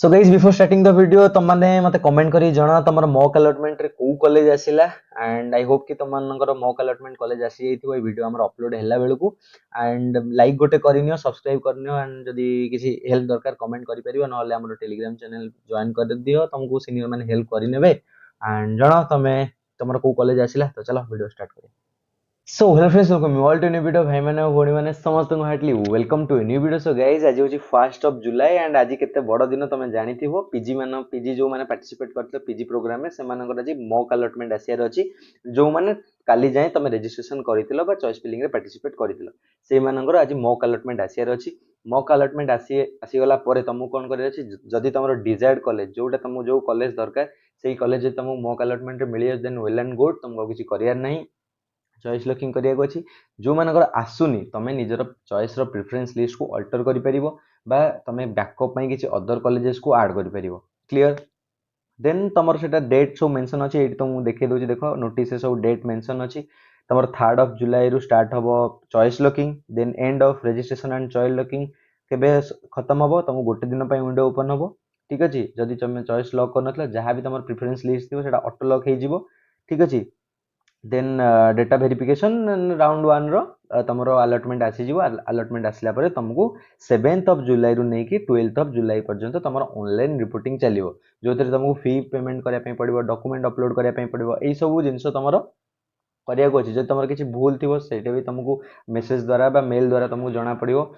So guys before starting the video तुमने मते comment करी जना तुमर मॉक अलॉटमेंट रे को कॉलेज आसिला एंड आई होप कि तुमनकर मॉक अलॉटमेंट कॉलेज आसी जाइथिबो ए वीडियो हमर अपलोड हैला बेलकू एंड लाइक गोटे करनियो सब्सक्राइब करनियो एंड जदी किसी हेल्प दरकार कमेंट करि परिबो नहले हमर टेलीग्राम चैनल जॉइन कर दियो तुमको सीनियर माने हेल्प करि नेबे एंड जना तमे तुमर को कॉलेज आसिला तो चलो वीडियो स्टार्ट करिया। So hello friends welcome you all to new video भाई माने और भोणी माने समस्त को heartly welcome to new video. So guys आज होची 1st ऑफ जुलाई एंड आज केते बड़ दिन तमे जानिथिबो पीजी जो माने पार्टिसिपेट करथले पीजी प्रोग्राम में से मानकर आज मॉक अलॉटमेंट आसियार अछि जो माने काली जाय तमे रजिस्ट्रेशन करिथिलो बा चॉइस फिलिंग रे पार्टिसिपेट करिथिलो से मानकर आज मॉक अलॉटमेंट आसियार अछि। मॉक अलॉटमेंट आसी गला परे तमु कोन करे अछि जदी तमरो डिजायर्ड कॉलेज जोटा तमु जो कॉलेज दरकार सेही कॉलेज तमु मॉक अलॉटमेंट रे मिलियो देन वेल एंड गुड तमको किछि करियार नाही चॉइस लॉकिंग करिया अछि जो मानकर आसुनी तमे निजर चॉइस रो प्रेफरेंस लिस्ट को अल्टर करि परिबो बा तमे बैकअप पई किछि अदर कॉलेजेस को ऐड करि परिबो क्लियर। देन तमर सेटा डेट सब मेंशन अछि एठी तुम देखै दोछि देखो नोटिस सब डेट मेंशन अछि तमर 3rd ऑफ जुलाई रु स्टार्ट हबो choice locking then end of registration and choice locking केबे खत्म हबो तुम गोटे दिन पई विंडो ओपन हबो ठीक अछि। जदि तमे चॉइस लॉक करनथला जहां भी तमर प्रेफरेंस लिस्ट थिबो सेटा ऑटो लॉक हे जिवो ठीक अछि। देन डेटा वेरिफिकेशन राउंड 1 रो तमरो अलॉटमेंट आसी जिवो अलॉटमेंट आसला परे तुमको 7th ऑफ जुलाई रु नै कि 12th ऑफ जुलाई पर्यंत तमरो ऑनलाइन रिपोर्टिंग चलिवो जोतिर तुमको फी पेमेंट करिया पई पड़िबो डॉक्यूमेंट अपलोड करिया पई पड़िबो एई सब जिंस तमरो करिया को अछि जे तमरो किछि भूल थिबो सेटा भी तुमको मेसेज द्वारा बा मेल द्वारा तुमको जणा पड़िबो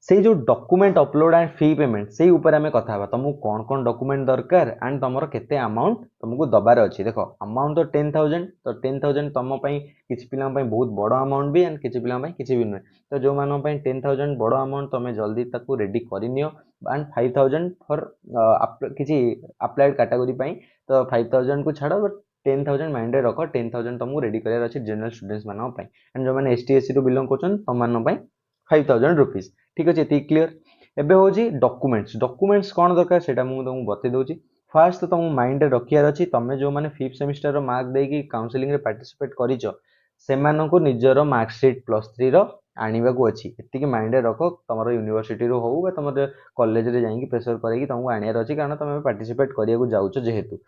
से जो document upload and fee payment से ऊपर आमे कथा बा तुमको कौन कौन डॉक्यूमेंट दरकार एंड तमरो केते अमाउंट तुमको दबार अछि देखो अमाउंट तो 10000 तो 10000 तम पई किछि पिला पई बहुत बड़ अमाउंट भी एंड किछि पिला पई किछि भी नै तो जो मानो पई 10000 बड़ अमाउंट तमे जल्दी ताकू रेडी करिनियो एंड 5000 फॉर किछि अप्लाइड कैटेगरी पई तो 5000 को छाड़ो बट 10000 माइंड रे रखो 10000 तुमको रेडी करिया अछि जनरल स्टूडेंट्स मानो पई एंड जो माने एसटी एससी रो बिलोंग करछन तम मानो पई 5000 रुपीस ठीक अछि ती क्लियर। एबे होजी डॉक्यूमेंट्स कोन दरकार सेटा मु तुमको बतै दोछि। फर्स्ट तो तुम माइंड रे रखियार अछि तमे जो माने 5th सेमेस्टर रो मार्क देकी काउंसलिंग रे पार्टिसिपेट करिचो सेमानको निजरो मार्कशीट +3 रो आनिबा को अछि एतिके माइंड रे रखो तमरो यूनिवर्सिटी रो होउ बा तमरो कॉलेज रे जाईकी प्रेशर करैकी तुमको आनियार अछि कारण तमे पार्टिसिपेट करिया को जाउचो जेहेतु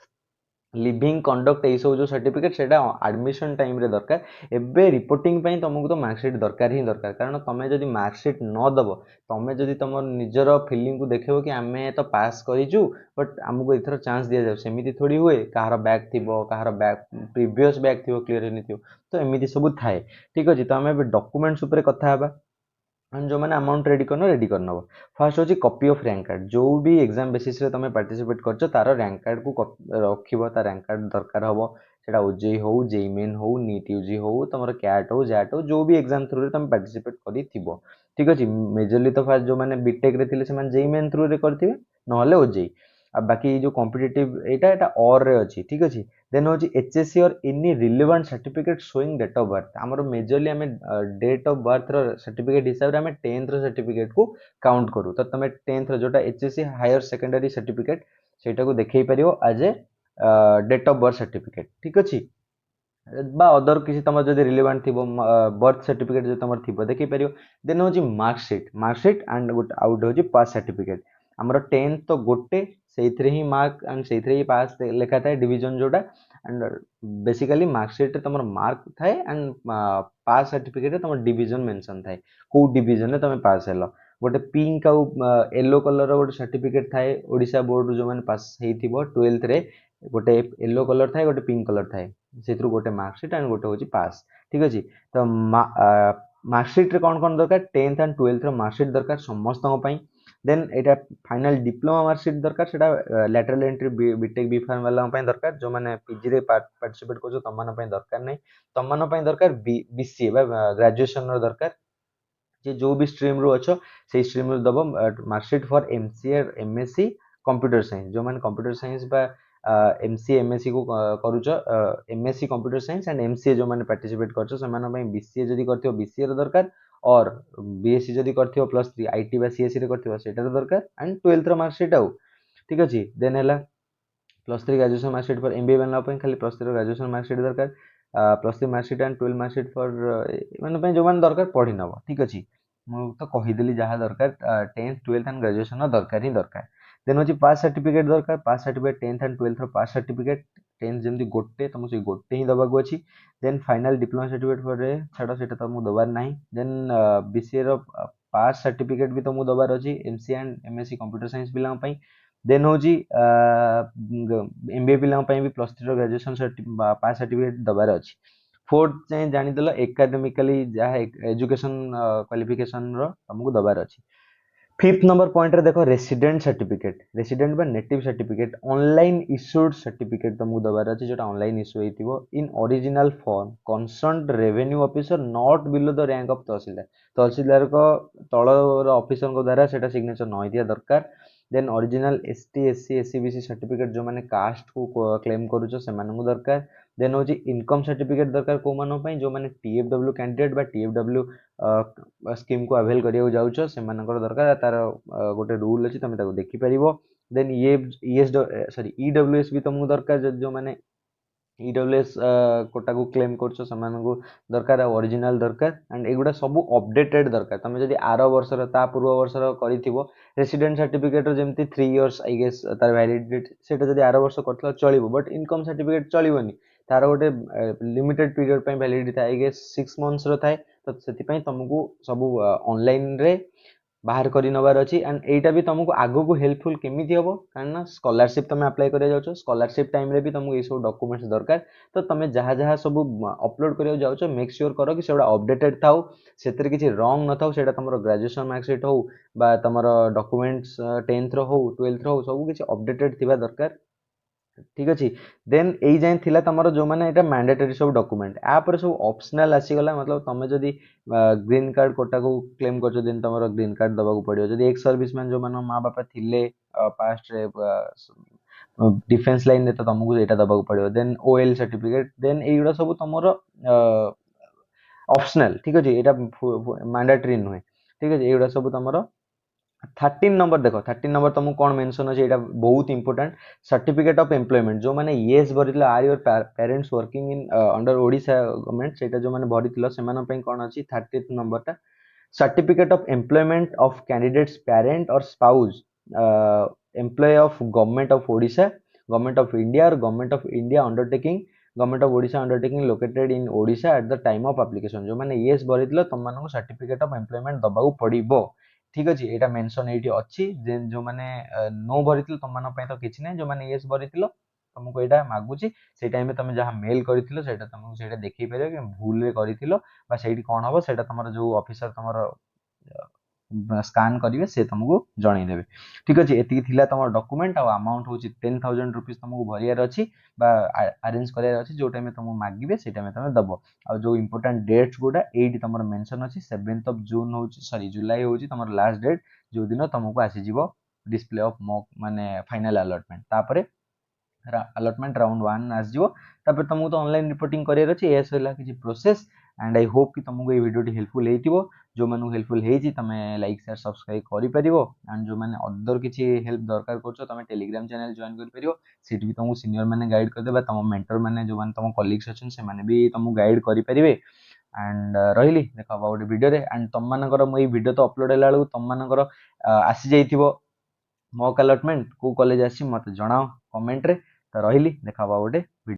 लिविंग कंडक्ट ए सब जो सर्टिफिकेट सेटा एडमिशन टाइम रे दरकार एबे रिपोर्टिंग पई तुमको तो मार्कशीट दरकार ही दरकार कारण तमे जदी मार्कशीट न दबो तमे जदी तुम निजर फीलिंग को देखबो कि आमे तो पास करिजु बट हमको इथर चांस दिया जाउ सेमिति थोड़ी हुए कहार बैक थिबो कहार बैक प्रीवियस बैक थिबो क्लियर हेनि थिबो तो एमिति सब थाए ठीक अछि। तो हमें डॉक्यूमेंट्स ऊपर कथा हबा जो मैंने अमाउंट रेडी करना फर्स्ट होची कॉपी ऑफ रैंक कार्ड जो भी एग्जाम बेसिस रे तमे पार्टिसिपेट करछो तार रैंक कार्ड को रखिबो ता रैंक कार्ड दरकार हबो सेटा ओजेई हो जेई मेन हो नीट यूजी हो तमरो कैट हो जैट हो जो भी एग्जाम थ्रू रे तमे पार्टिसिपेट करी थिबो ठीक अछि। मेजरली तो फर्स्ट जो मैंने बीटेक रे थिले से माने जेई मेन थ्रू रे करथिबे नहले ओजेई आ बाकी जो कॉम्पिटिटिव एटा और रे अछि ठीक अछि। देन होची एचएससी और any relevant certificate showing date of birth हमर मेजरली हमें डेट ऑफ बर्थ रो सर्टिफिकेट हिसाब रे हमें 10th रो सर्टिफिकेट को काउंट करू तो तमे 10th रो जोटा एचएससी हायर सेकेंडरी सर्टिफिकेट सेटा को देखै परियो as a date of birth certificate ठीक अछि बा अदर किसी तमर जदि रिलेवेंट थिबो बर्थ सर्टिफिकेट जे तमर थिबो देखि परियो। देन होची मार्कशीट एंड आउट होची पास सर्टिफिकेट हमर 10th तो गोटे सेइथरे ही मार्क एंड सेइथरे ही पास लेखा थाए डिवीजन जोटा एंड बेसिकली मार्कशीट तमर मार्क थाए एंड पास सर्टिफिकेट तमर डिवीजन मेंशन थाए को डिवीजन रे तमे पास हेलो गोटे पिंक आउ येलो कलर रो गोटे सर्टिफिकेट थाए ओडिसा बोर्ड जो माने पास हेइथिबो 12th रे गोटे येलो कलर थाए गोटे पिंक कलर थाए सेथरु गोटे मार्कशीट एंड गोटे होची पास ठीक अछि। तो मार्कशीट रे कोन कोन दरकार 10th and 12th row marksheet दरकार समस्त पई देन एटा फाइनल डिप्लोमा मार्कशीट दरकार सेटा lateral entry BTech B pharm वाला पई दरकार जो माने पीजी रे पार्टिसिपेट करछो तमन पई दरकार नै तमन पई दरकार बीसीए बा ग्रेजुएशन रो दरकार जे जो भी स्ट्रीम रो अछो से स्ट्रीम रो दबो marksheet for MCA MSc computer science जो माने कंप्यूटर साइंस बा एमसीए एमएससी को करूछ MSc computer science and MCA जो माने पार्टिसिपेट करछ से माने पई बीसीए जदी करथियो बीसीए रो दरकार और बीएससी जदी करथियो +3 आईटी बा सीएससी रे करथियो सेटा रो दरकार एंड 12th रो मार्कशीट आउ ठीक अछि। देन हैला +3 ग्रेजुएशन मार्कशीट फॉर एमबीए बनला पई खाली +3 रो ग्रेजुएशन मार्कशीट दरकार +3 मार्कशीट एंड 12 मार्कशीट फॉर माने पई जो माने दरकार पढी नबो ठीक अछि। मु तो कहि देली जहा दरकार 10th 12th एंड ग्रेजुएशन रो दरकार ही दरकार देन होची पास सर्टिफिकेट दरकार pass certificate 10th and 12th रो पास सर्टिफिकेट 10th जेमती गोटे तुमको से गोटे ही दबाको अछि देन फाइनल डिप्लोमा सर्टिफिकेट पर छाड़ सेटा तुमको दबार नाही देन बीसीए रो पास सर्टिफिकेट भी तुमको दबार अछि MCA and MSc computer science पिला पई देन होची एमबीए पिला पई भी +3 रो ग्रेजुएशन पास सर्टिफिकेट दबार अछि फोर्थ चाहे जानिदेल एकाडेमिकली जहाँ एजुकेशन क्वालिफिकेशन रो तुमको दबार अछि फिफ्थ नंबर पॉइंट रे देखो रेसिडेंट बा native certificate online issued certificate तुमको दबार अछि जोटा ऑनलाइन इश्यू हेतिबो in original form concerned revenue officer not below the rank of tahsildar को तलर ऑफिसर को द्वारा सेटा सिग्नेचर न दिया दरकार then original ST SC SC BC certificate जो माने कास्ट को क्लेम करूछ से मानन दरकार देन होची इनकम सर्टिफिकेट दरकार को मानो पई जो माने टीएफडब्ल्यू कैंडिडेट बा टीएफडब्ल्यू स्कीम को अवेल करिया जाउछ से मानकर दरकार तार गोटे रूल अछि तमे ताको देखि परिबो देन ये ईएस सॉरी ईडब्ल्यूएस भी तुमको दरकार जो माने ईडब्ल्यूएस कोटा को क्लेम करछो समान को दरकार ओरिजिनल दरकार एंड एगुडा सब अपडेटेड दरकार तमे जदी आरो वर्षर ता पूर्व वर्षर करिथिबो रेसिडेंट सर्टिफिकेट जेमती 3 इयर्स आई गेस तार वैलिडिटी सेटा जदी आरो वर्ष करथला चलिबो बट इनकम सर्टिफिकेट चलिबोनी तार गोटे लिमिटेड पीरियड पई वैलिडिटी आई गेस 6 मंथ्स रो थाए तो सेति पई तुमको सब ऑनलाइन रे बाहर करी नबार अछि एंड एटा भी तुमको आगो को हेल्पफुल केमिति हबो कारण स्कॉलरशिप तमे अप्लाई करिया जाउछो स्कॉलरशिप टाइम रे भी तुमको ए सब डॉक्यूमेंट्स दरकार तो तमे जहा जहा सब अपलोड करिया जाउछो मेक श्योर करो कि सेडा अपडेटेड थाउ सेतिर किछि रॉन्ग न थाउ सेडा तमरो ग्रेजुएशन मार्कशीट हो बा तमरो डॉक्यूमेंट्स 10th रो हो 12th रो हो सब किछि अपडेटेड थिबा दरकार ठीक अछि देन एई जाय थिला तमरो जो माने एटा मैंडेटरी सब डॉक्यूमेंट आ पर सब ऑप्शनल आसी गला मतलब तमे जदी ग्रीन कार्ड कोटा को क्लेम करछो देन तमरो ग्रीन कार्ड दबा को पड़ियो जदी एक सर्विसमैन जो मानो मां बापा थिले पास्ट रे डिफेंस लाइन रे तो तुमको एटा दबा को पड़ियो देन ओएल सर्टिफिकेट देन एइडा सब तमरो ऑप्शनल ठीक अछि एटा मैंडेटरी नुहे ठीक अछि एइडा सब तमरो 13 नंबर देखो 13 नंबर तुमको कौन मेंशन अछि एटा बहुत इंपोर्टेंट सर्टिफिकेट ऑफ एम्प्लॉयमेंट जो माने यस भरितला are your parents working in under Odisha government सेटा जो माने भरितला सेमान पई कोन अछि 30th नंबर ता certificate of employment of candidates parent or spouse employ of government of Odisha government of India or government of India undertaking government of Odisha undertaking located in Odisha at the time of application जो माने yes भरितला तुम मानको certificate of employment दबाउ पड़िबो ठीक अछि एटा mention एठी अछि जे जो माने नो भरितलो तुम मान पय तो किछ नै जो माने यस भरितलो तुमको एटा मागुची से टाइम में तुम जहां मेल करिथिलो सेटा तुमको सेटा देखि परियो कि भूल रे करिथिलो बा सेठी कोन हबो सेटा तमरो जो ऑफिसर तमरो स्कैन करिवे से तुमको जणाई देबे ठीक अछि एति थिला तमरो डॉक्यूमेंट आ अमाउंट होची 10000 रुपीस तुमको भरियार अछि बा अरेंज करियार अछि जो टाइम में तुमको मागिबे से टाइम में तुम दबो आ जो इंपोर्टेंट डेट्स गुडा एठी तमरो मेंशन अछि 7th ऑफ जून होची सॉरी जुलाई होची तमरो लास्ट डेट जो दिन तुमको आसी जीवो डिस्प्ले ऑफ मॉक माने फाइनल अलॉटमेंट तापरे अलॉटमेंट राउंड 1 आस जीवो तापर तुमको तो ऑनलाइन रिपोर्टिंग करियर अछि एस होला कि प्रोसेस एंड आई होप कि तुमको ये वीडियो हेल्पफुल हेतिबो जो मानु हेल्पफुल हेजी तमे लाइक शेयर सब्सक्राइब करि परिबो एंड जो माने अदर किछि हेल्प दरकार करछो तमे टेलीग्राम चैनल जॉइन करि परिबो सेठी भी तुमको सीनियर माने गाइड कर देबा तम मेंटर माने जो माने तम कलीग्स अछन से माने भी तुमको गाइड करि परिबे एंड रहिली देखा गोटे वीडियो रे एंड तम मानकर मो वीडियो तो अपलोड होला बेलू तम मानकर आसी जाइथिबो मॉक अलॉटमेंट को कॉलेज आसी मते जणाओ कमेंट रे तो रहिली देखा गोटे